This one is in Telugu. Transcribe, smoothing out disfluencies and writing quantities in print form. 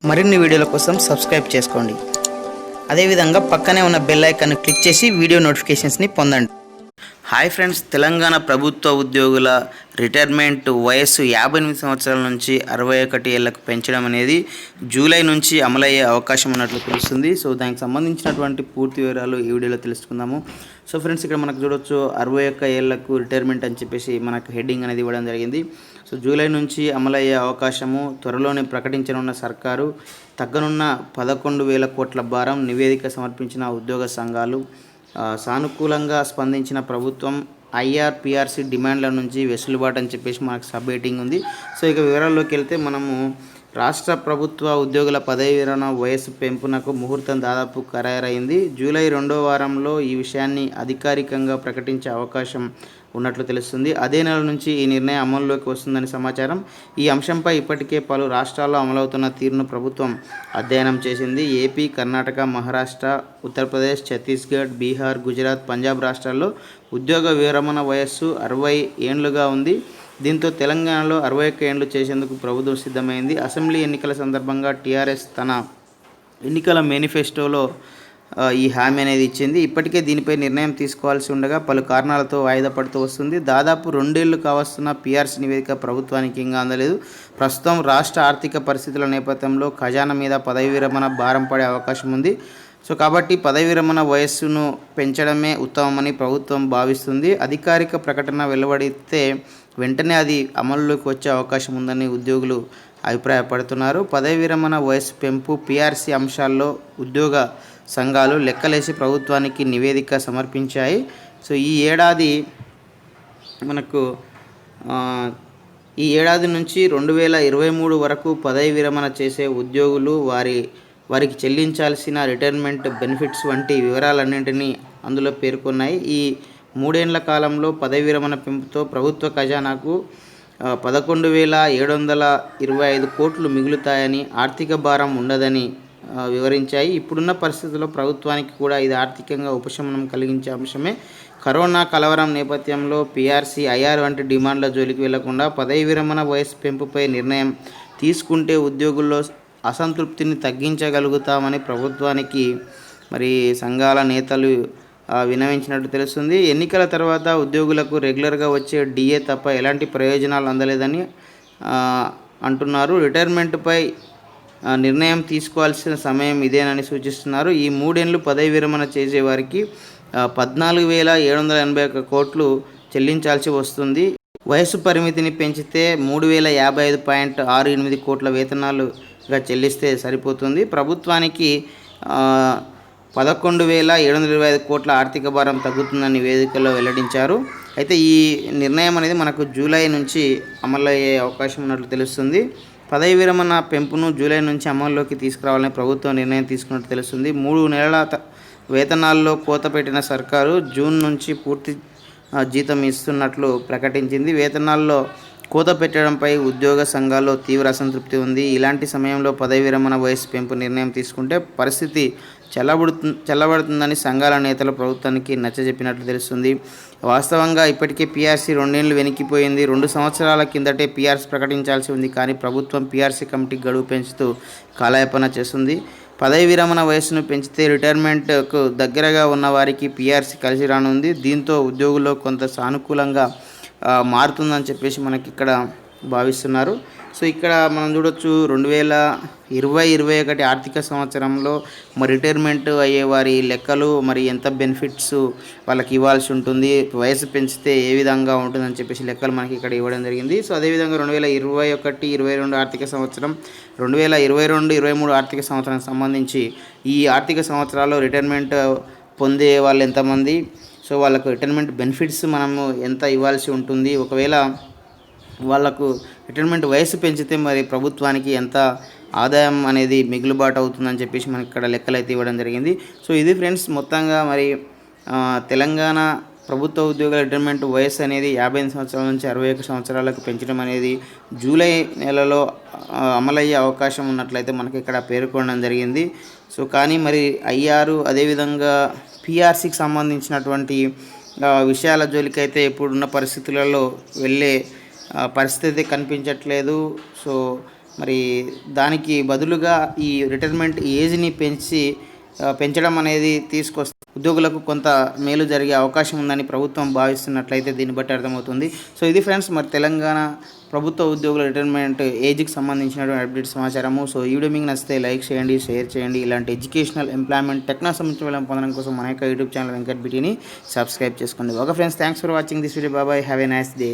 మరిన్ని వీడియోల కోసం సబ్స్క్రైబ్ చేసుకోండి. అదేవిధంగా పక్కనే ఉన్న బెల్ ఐకాన్ క్లిక్ చేసి వీడియో నోటిఫికేషన్స్ని పొందండి. హాయ్ ఫ్రెండ్స్, తెలంగాణ ప్రభుత్వ ఉద్యోగుల రిటైర్మెంట్ వయస్సు 58 సంవత్సరాల నుంచి 61 ఏళ్లకు పెంచడం అనేది జూలై నుంచి అమలయ్యే అవకాశం ఉన్నట్లు తెలుస్తుంది. సో దానికి సంబంధించినటువంటి పూర్తి వివరాలు ఈ వీడియోలో తెలుసుకుందాము. సో ఫ్రెండ్స్, ఇక్కడ మనకు చూడొచ్చు 61 ఏళ్లకు రిటైర్మెంట్ అని చెప్పేసి మనకు హెడ్డింగ్ అనేది ఇవ్వడం జరిగింది. సో జూలై నుంచి అమలయ్యే అవకాశము, త్వరలోనే ప్రకటించనున్న సర్కారు, తగ్గనున్న 11,000 కోట్ల భారం, నివేదిక సమర్పించిన ఉద్యోగ సంఘాలు, సానుకూలంగా స్పందించిన ప్రభుత్వం, ఐఆర్ పిఆర్సీ డిమాండ్ల నుంచి వెసులుబాటు అని చెప్పేసి మనకు సబ్ హెడ్డింగ్ ఉంది. సో ఇక వివరాల్లోకి వెళ్తే మనము రాష్ట్ర ప్రభుత్వ ఉద్యోగుల పదవీ విరమణ వయస్సు పెంపునకు ముహూర్తం దాదాపు ఖరారైంది. జూలై 2వ వారంలో ఈ విషయాన్ని అధికారికంగా ప్రకటించే అవకాశం ఉన్నట్లు తెలుస్తుంది. అదే నెల నుంచి ఈ నిర్ణయం అమల్లోకి వస్తుందని సమాచారం. ఈ అంశంపై ఇప్పటికే పలు రాష్ట్రాల్లో అమలవుతున్న తీరును ప్రభుత్వం అధ్యయనం చేసింది. ఏపీ, కర్ణాటక, మహారాష్ట్ర, ఉత్తరప్రదేశ్, ఛత్తీస్గఢ్, బీహార్, గుజరాత్, పంజాబ్ రాష్ట్రాల్లో ఉద్యోగ విరమణ వయస్సు 60 ఏండ్లుగా ఉంది. దీంతో తెలంగాణలో 61 ఏండ్లు చేసేందుకు ప్రభుత్వం సిద్ధమైంది. అసెంబ్లీ ఎన్నికల సందర్భంగా టీఆర్ఎస్ తన ఎన్నికల మేనిఫెస్టోలో ఈ హామీ అనేది ఇచ్చింది. ఇప్పటికే దీనిపై నిర్ణయం తీసుకోవాల్సి ఉండగా పలు కారణాలతో వాయిదా పడుతూ వస్తుంది. దాదాపు 2 ఏళ్లు కావస్తున్న పీఆర్సీ నివేదిక ప్రభుత్వానికి ఇంకా అందలేదు. ప్రస్తుతం రాష్ట్ర ఆర్థిక పరిస్థితుల నేపథ్యంలో ఖజానా మీద పదవీ విరమణ భారం పడే అవకాశం ఉంది. సో కాబట్టి పదవీ విరమణ వయస్సును పెంచడమే ఉత్తమమని ప్రభుత్వం భావిస్తుంది. అధికారిక ప్రకటన వెలువడితే వెంటనే అది అమలులోకి వచ్చే అవకాశం ఉందని ఉద్యోగులు అభిప్రాయపడుతున్నారు. పదవీ విరమణ వయస్సు పెంపు, పీఆర్సీ అంశాల్లో ఉద్యోగ సంఘాలు లెక్కలేసి ప్రభుత్వానికి నివేదిక సమర్పించాయి. సో ఈ ఏడాది నుంచి 2023 వరకు పదవీ విరమణ చేసే ఉద్యోగులు వారికి చెల్లించాల్సిన రిటైర్మెంట్ బెనిఫిట్స్ వంటి వివరాలన్నింటినీ అందులో పేర్కొన్నాయి. ఈ 3 ఏళ్ల కాలంలో పదవీ విరమణ పెంపుతో ప్రభుత్వ ఖజానాకు 11,725 కోట్లు మిగులుతాయని, ఆర్థిక భారం ఉండదని వివరించాయి. ఇప్పుడున్న పరిస్థితుల్లో ప్రభుత్వానికి కూడా ఇది ఆర్థికంగా ఉపశమనం కలిగించే అంశమే. కరోనా కలవరం నేపథ్యంలో పీఆర్సీ, ఐఆర్ వంటి డిమాండ్ల జోలికి వెళ్లకుండా పదవీ విరమణ వయస్సు పెంపుపై నిర్ణయం తీసుకుంటే ఉద్యోగుల్లో అసంతృప్తిని తగ్గించగలుగుతామని ప్రభుత్వానికి మరి సంఘాల నేతలు విన్నవించినట్టు తెలుస్తుంది. ఎన్నికల తర్వాత ఉద్యోగులకు రెగ్యులర్గా వచ్చే డిఏ తప్ప ఎలాంటి ప్రయోజనాలు అందలేదని అంటున్నారు. రిటైర్మెంట్పై నిర్ణయం తీసుకోవాల్సిన సమయం ఇదేనని సూచిస్తున్నారు. ఈ 3 ఏళ్లు పదవీ విరమణ చేసేవారికి 14,781 కోట్లు చెల్లించాల్సి వస్తుంది. వయసు పరిమితిని పెంచితే 3,055.68 కోట్ల వేతనాలుగా చెల్లిస్తే సరిపోతుంది. ప్రభుత్వానికి 11,725 కోట్ల ఆర్థిక భారం తగ్గుతుందని నివేదికలో వెల్లడించారు. అయితే ఈ నిర్ణయం అనేది మనకు జూలై నుంచి అమలయ్యే అవకాశం ఉన్నట్లు తెలుస్తుంది. పదవీ విరమణ పెంపును జూలై నుంచి అమల్లోకి తీసుకురావాలని ప్రభుత్వం నిర్ణయం తీసుకున్నట్టు తెలుస్తుంది. 3 నెలల వేతనాల్లో కోత పెట్టిన సర్కారు జూన్ నుంచి పూర్తి జీతం ఇస్తున్నట్లు ప్రకటించింది. వేతనాల్లో కోత పెట్టడంపై ఉద్యోగ సంఘాల్లో తీవ్ర అసంతృప్తి ఉంది. ఇలాంటి సమయంలో పదవీ విరమణ వయస్సు పెంపు నిర్ణయం తీసుకుంటే పరిస్థితి చల్లబడుతుందని సంఘాల నేతలు ప్రభుత్వానికి నచ్చజెప్పినట్లు తెలుస్తుంది. వాస్తవంగా ఇప్పటికే పీఆర్సీ 2 ఏళ్లు వెనక్కిపోయింది. 2 సంవత్సరాల కిందటే పీఆర్సీ ప్రకటించాల్సి ఉంది. కానీ ప్రభుత్వం పీఆర్సీ కమిటీ గడువు పెంచుతూ కాలయాపన చేస్తుంది. పదవీ విరమణ వయస్సును పెంచితే రిటైర్మెంట్కు దగ్గరగా ఉన్న వారికి పీఆర్సీ కలిసి రానుంది. దీంతో ఉద్యోగుల్లో కొంత సానుకూలంగా మారుతుందని చెప్పేసి మనకి ఇక్కడ భావిస్తున్నారు. సో ఇక్కడ మనం చూడొచ్చు 2020-21 ఆర్థిక సంవత్సరంలో మరి రిటైర్మెంట్ అయ్యే వారి లెక్కలు, మరి ఎంత బెనిఫిట్స్ వాళ్ళకి ఇవ్వాల్సి ఉంటుంది, వయసు పెంచితే ఏ విధంగా ఉంటుందని చెప్పేసి లెక్కలు మనకి ఇక్కడ ఇవ్వడం జరిగింది. సో అదేవిధంగా 2021-22 ఆర్థిక సంవత్సరం, 2022-23 ఆర్థిక సంవత్సరానికి సంబంధించి ఈ ఆర్థిక సంవత్సరాల్లో రిటైర్మెంట్ పొందే వాళ్ళు ఎంతమంది, సో వాళ్ళకు రిటైర్మెంట్ బెనిఫిట్స్ మనము ఎంత ఇవ్వాల్సి ఉంటుంది, ఒకవేళ వాళ్ళకు రిటైర్మెంట్ వయసు పెంచితే మరి ప్రభుత్వానికి ఎంత ఆదాయం అనేది మిగులుబాటు అవుతుందని చెప్పేసి మనకి ఇక్కడ లెక్కలు అయితే ఇవ్వడం జరిగింది. సో ఇది ఫ్రెండ్స్, మొత్తంగా మరి తెలంగాణ ప్రభుత్వ ఉద్యోగుల రిటైర్మెంట్ వయసు అనేది 58 సంవత్సరాల నుంచి 61 సంవత్సరాలకు పెంచడం అనేది జూలై నెలలో అమలయ్యే అవకాశం ఉన్నట్లయితే మనకి ఇక్కడ పేర్కొనడం జరిగింది. సో కానీ మరి ఐఆర్ అదేవిధంగా పీఆర్సీకి సంబంధించినటువంటి విషయాల జోలికైతే ఇప్పుడున్న పరిస్థితులలో వెళ్ళే పరిస్థితి కనిపించట్లేదు. సో మరి దానికి బదులుగా ఈ రిటైర్మెంట్ ఏజ్ని పెంచడం అనేది తీసుకొస్తే ఉద్యోగులకు కొంత మేలు జరిగే అవకాశం ఉందని ప్రభుత్వం భావిస్తున్నట్లయితే దీన్ని బట్టి అర్థమవుతుంది. సో ఇది ఫ్రెండ్స్ మరి తెలంగాణ ప్రభుత్వ ఉద్యోగుల రిటైర్మెంట్ ఏజ్కి సంబంధించినటువంటి అప్డేట్ సమాచారము. సో ఈ వీడియో మీకు నచ్చితే లైక్ చేయండి, షేర్ చేయండి. ఇలాంటి ఎడ్యుకేషనల్, ఎంప్లాయ్మెంట్, టెక్నాలజీ సంబంధించిన పొందడం కోసం మన యొక్క యూట్యూబ్ ఛానల్ వెంకట్ బిటీని సబ్స్క్రైబ్ చేసుకోండి. Okay friends, thanks for watching this video. Bye, have a nice day.